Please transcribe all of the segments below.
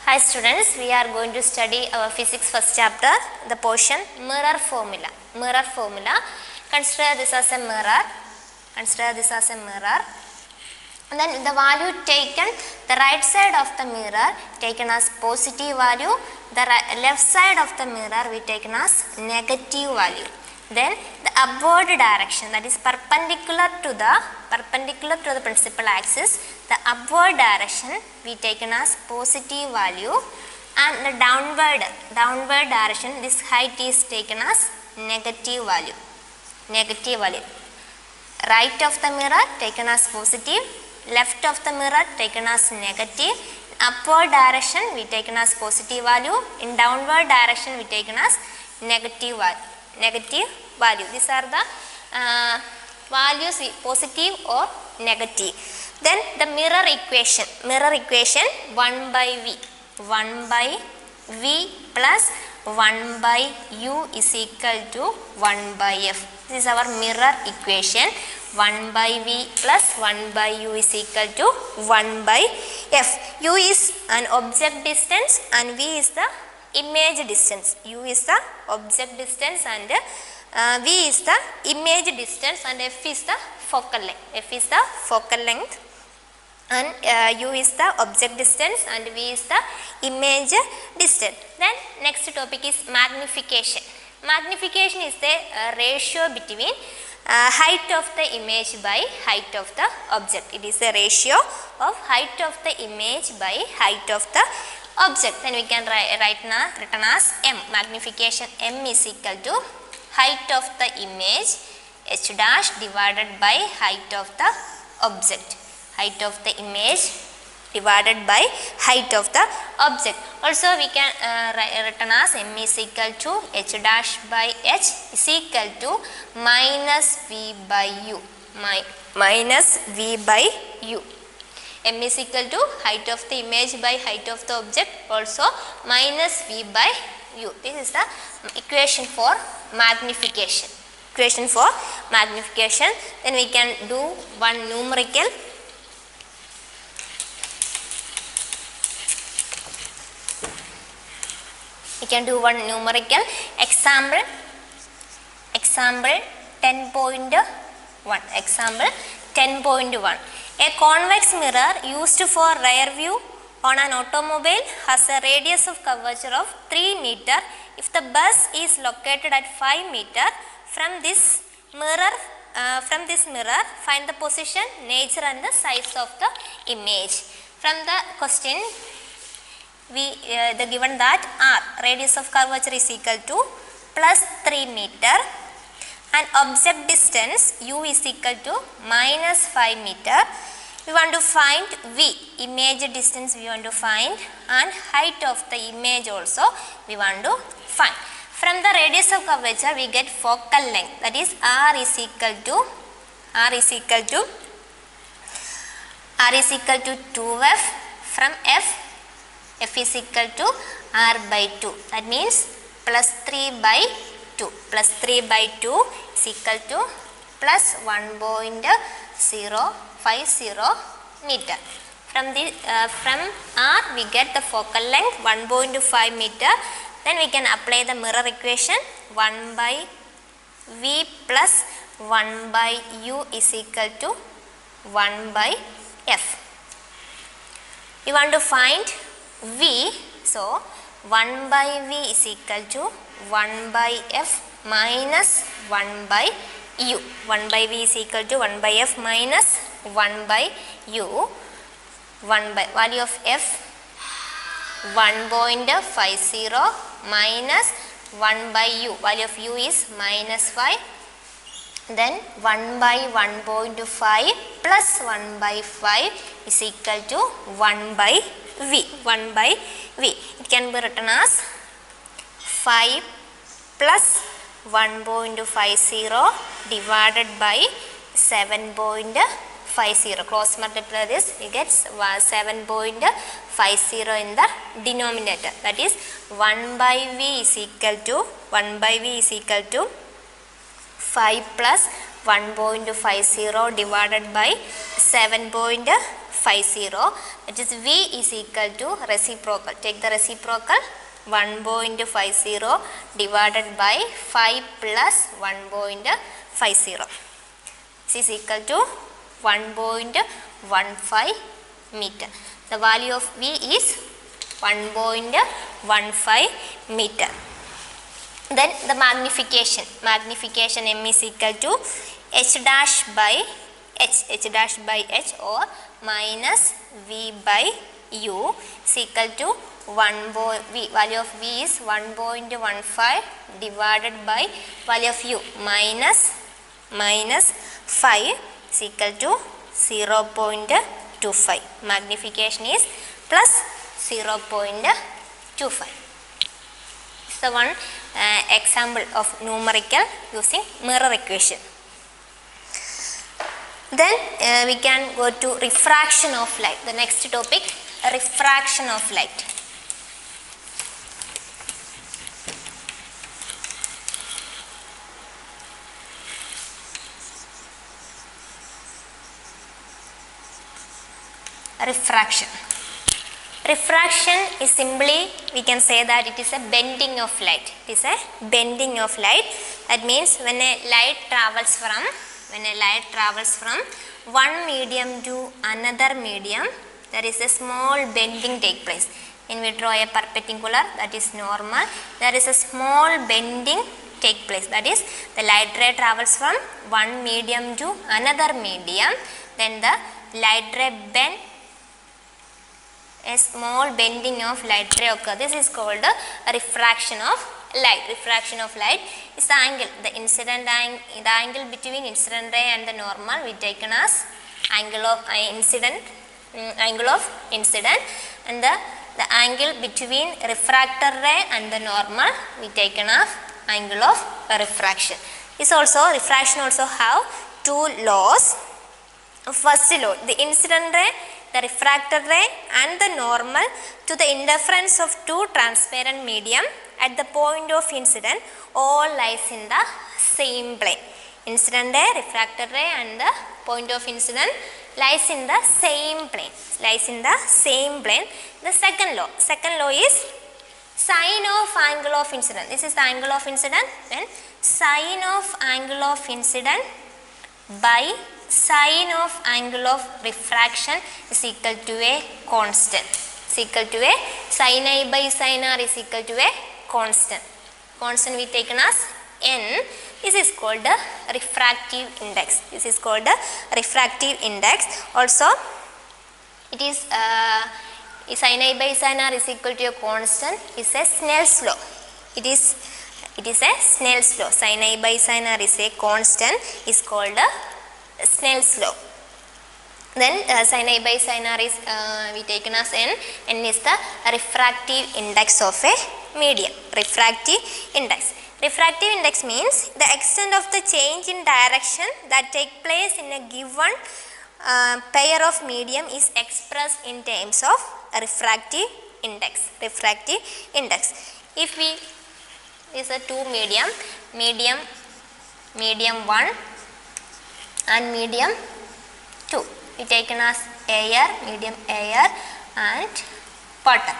Hi students, we are going to study our physics first chapter, the portion mirror formula. Mirror formula. Consider this as a mirror. Consider this as a mirror. And then the value taken, the right side of the mirror taken as positive value, the left side of the mirror we taken as negative value. Then the upward direction, that is perpendicular to the principal axis, the upward direction we taken as positive value, and the downward direction, this height is taken as negative value. Negative value. Right of the mirror taken as positive, left of the mirror taken as negative, upward direction we taken as positive value, in downward direction we taken as negative value. These are the values, positive or negative. Then the mirror equation 1 by V plus 1 by U is equal to 1 by F. This is our mirror equation. 1 by V plus 1 by U is equal to 1 by F. U is an object distance and V is the image distance. U is the object distance and V is the image distance and F is the focal length. F is the focal length and U is the object distance and V is the image distance. Then next topic is magnification. Magnification is the ratio between height of the image by height of the object. It is the ratio of height of the image by height of the object. Then we can written as M. Magnification M is equal to height of the image h dash divided by height of the object. Height of the image divided by height of the object. Also we can written as M is equal to h dash by h is equal to minus V by U. Minus V by U. M is equal to height of the image by height of the object, also minus V by U. This is the equation for magnification. Equation for magnification. Then we can do one numerical. We can do one numerical example 10.1. Example 10.1. A convex mirror used for rear view on an automobile has a radius of curvature of 3 meter if the bus is located at 5 meter. From this mirror find the position, nature and the size of the image. From the question the given that R, radius of curvature, is equal to plus 3 meter and object distance U is equal to minus 5 meter. We want to find V, image distance we want to find, and height of the image also we want to find. From the radius of curvature we get focal length, that is R is equal to 2F. From F is equal to R by 2. That means plus 3 by 2. Plus 3 by 2 is equal to plus 1.050 meter. From R we get the focal length 1.5 meter. Then we can apply the mirror equation. 1 by V plus 1 by U is equal to 1 by F. We want to find V, so 1 by V is equal to 1 by F minus 1 by U. 1 by V is equal to 1 by F minus 1 by U. 1 by value of F 1.50 minus 1 by U. Value of U is minus 5. Then 1 by 1.5 plus 1 by 5 is equal to 1 by V. 1 by V. It can be written as 5 plus 1.50 divided by 7.50. Cross multiply this, we get 7.50 in the denominator. That is 1 by V is equal to 5 plus 1.50 divided by 7.50. That is V is equal to reciprocal. Take the reciprocal 1.50 divided by 5 plus 1.50. This is equal to 1.15 meter. The value of V is 1.15 meter. Then the magnification M is equal to H dash by H or minus V by U is equal to value of V is 1.15 divided by value of U minus 5 is equal to 0.25. Magnification is plus 0.25. It's the one example of numerical using mirror equation. Then we can go to refraction of light. The next topic, refraction of light. Refraction. Refraction is simply, we can say that it is a bending of light. It is a bending of light. That means when a light travels from one medium to another medium, there is a small bending take place. When we draw a perpendicular, that is normal, there is a small bending take place. That is, the light ray travels from one medium to another medium, then the light ray bend, a small bending of light ray occurs. This is called a refraction of light. Refraction of light is the angle, the angle between incident ray and the normal we taken as angle of incident, and the angle between refractor ray and the normal we taken as angle of refraction. This also, refraction also have two laws. First law, the incident ray, the refractor ray and the normal to the interference of two transparent medium at the point of incident all lies in the same plane. Incident ray, refractor ray and the point of incident lies in the same plane. The second law is sine of angle of incident. This is the angle of incident. Then sine of angle of incident by sine of angle of refraction is equal to a constant. Sin I by sin r is equal to a constant. Constant we taken as n. This is called the refractive index. Also, it is sin I by sin r is equal to a constant is a Snell's law. It is a Snell's law. Sin I by sin r is a constant is called a Snell's law. Then sin I by sin r is we taken as n. N is the refractive index of a medium. Refractive index means the extent of the change in direction that take place in a given pair of medium is expressed in terms of refractive index. If we is a two medium 1 and medium 2, we taken as medium air and water.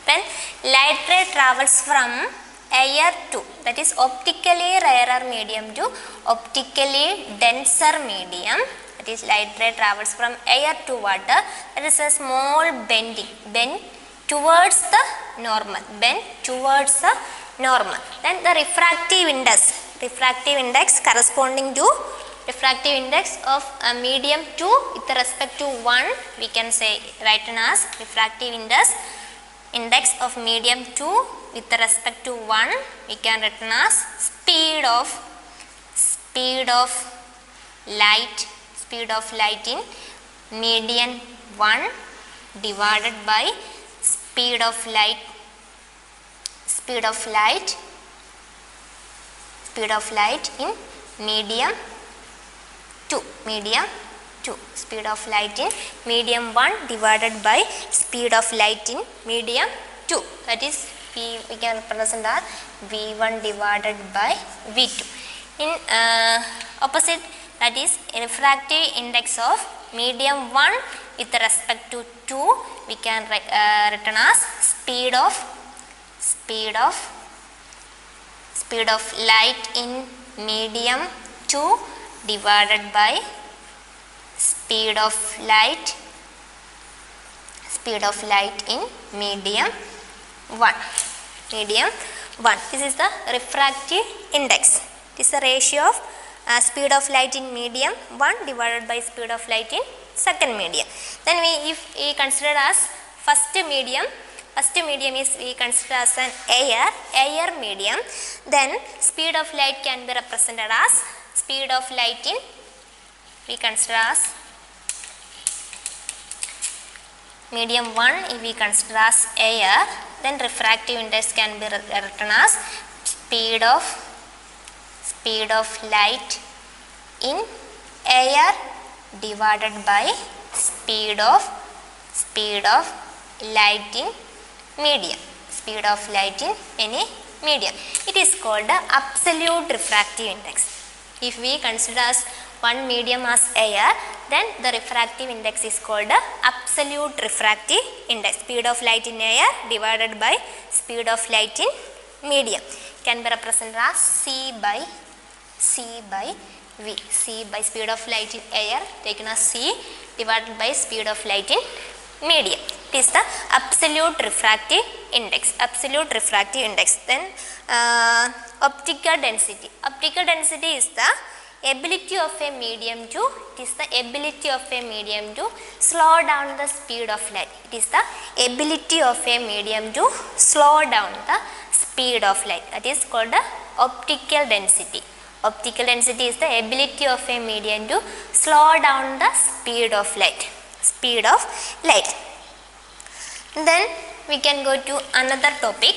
When light ray travels from air to, that is optically rarer medium to optically denser medium, that is light ray travels from air to water, that is a small bend towards the normal. Then the refractive index corresponding to refractive index of a medium 2 with respect to 1, we can say written as refractive index of medium 2 with respect to 1, we can written as speed of light in medium 1 divided by speed of light in medium 2. Speed of light in medium 1 divided by speed of light in medium 2. That is we can represent as V1 divided by V2. In opposite, that is refractive index of medium 1 with respect to 2, we can written as speed of light in medium 2 divided by speed of light in medium 1. This is the refractive index. It is the ratio of speed of light in medium 1 divided by speed of light in second medium. Then if we consider as first medium is we consider as an air medium, then speed of light can be represented as speed of light in, we consider as medium 1, if we consider as air, then refractive index can be written as speed of light in air divided by speed of light in medium. Speed of light in any medium. It is called the absolute refractive index. If we consider as one medium as air, then the refractive index is called the absolute refractive index. Speed of light in air divided by speed of light in medium can be represented as C by V. C by speed of light in air taken as C divided by speed of light in medium. It is the absolute refractive index. Then optical density. Optical density is the ability of a medium to slow down the speed of light. It is the ability of a medium to slow down the speed of light. That is called the optical density. Optical density is the ability of a medium to slow down the speed of light. Then we can go to another topic.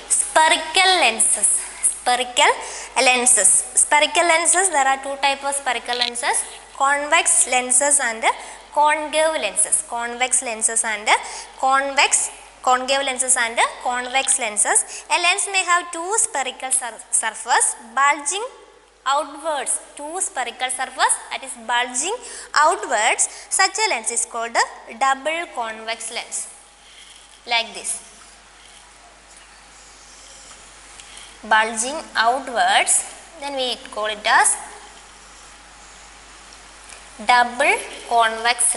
Spherical lenses. There are two types of spherical lenses: convex lenses and concave lenses. Concave lenses and convex lenses. A lens may have two spherical surface bulging outwards. That is bulging outwards. Such a lens is called a double convex lens. Like this. Bulging outwards, then we call it as double convex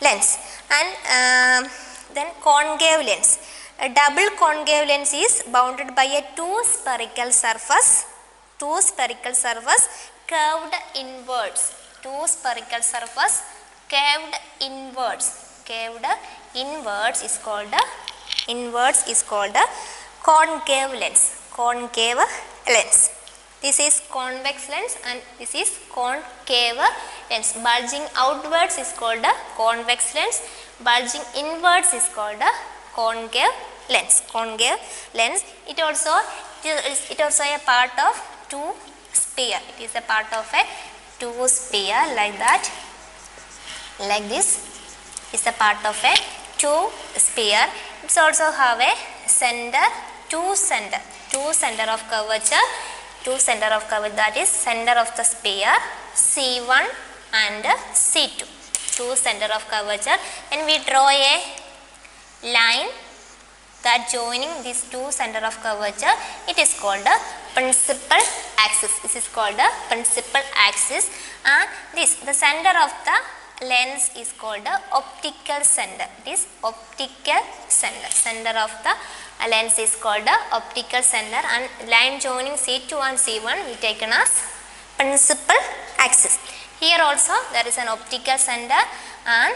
lens. And then concave lens. A double concave lens is bounded by a two spherical surface curved inwards. Curved inwards is called a concave lens. This is convex lens and this is concave lens. Bulging outwards is called a convex lens. Bulging inwards is called a concave lens. It also a part of two sphere. It is a part of a two sphere like that. Like this is a part of a two sphere. It also have a two center of curvature, that is center of the sphere C1 and C2. Two center of curvature, and we draw a line that joining these two center of curvature. It is called the principal axis. And the center of the lens is called the optical center. Center of the lens is called the optical center, and line joining C2 and C1 we taken as principal axis. Here also there is an optical center and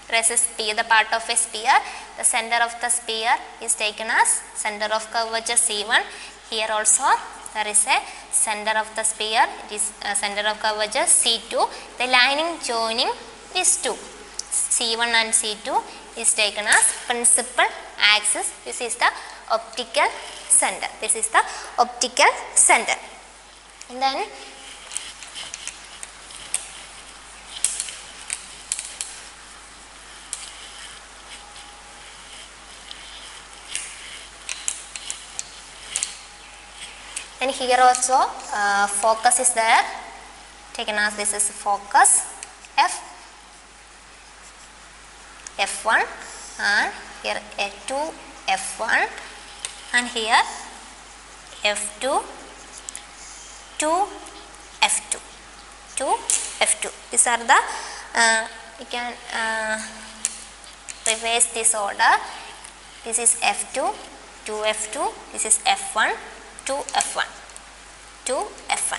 there is a sphere, the part of a sphere. The center of the sphere is taken as center of curvature C1. Here also there is a center of the sphere, it is center of curvature C2. The lining joining these two C1 and C2 is taken as principal axis. This is the optical center. And then Then here also focus is there, taken as this is focus f1, and here f2 f1, and here f2 2 f2 2 f2. These are the you can reverse this order. This is f2 2 f2, this is f1 2 f1 2 f1.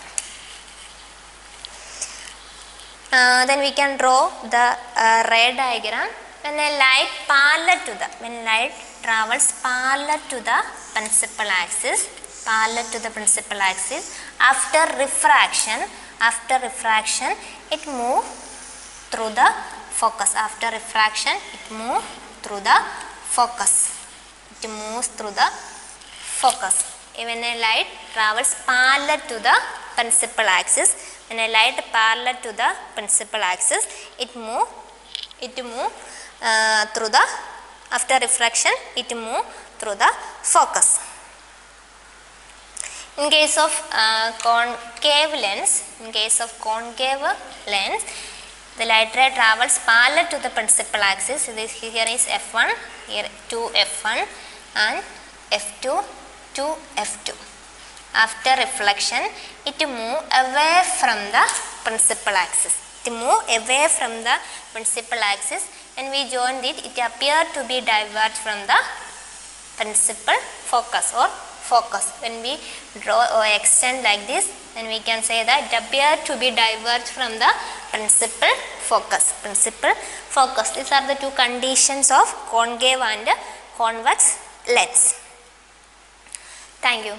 Then we can draw the ray diagram. When a light travels parallel to the principal axis, after refraction it moves through the focus. When a light travels parallel to the principal axis, it move through the, after refraction it move through the focus. In case of concave lens, the light ray travels parallel to the principal axis. Here is f1, here 2 f1 and f2 2 f2. After reflection it move away from the principal axis. When we join it, it appears to be diverged from the principal focus or focus. When we draw or extend like this, then we can say that it appears to be diverged from the principal focus. These are the two conditions of concave and convex lens. Thank you.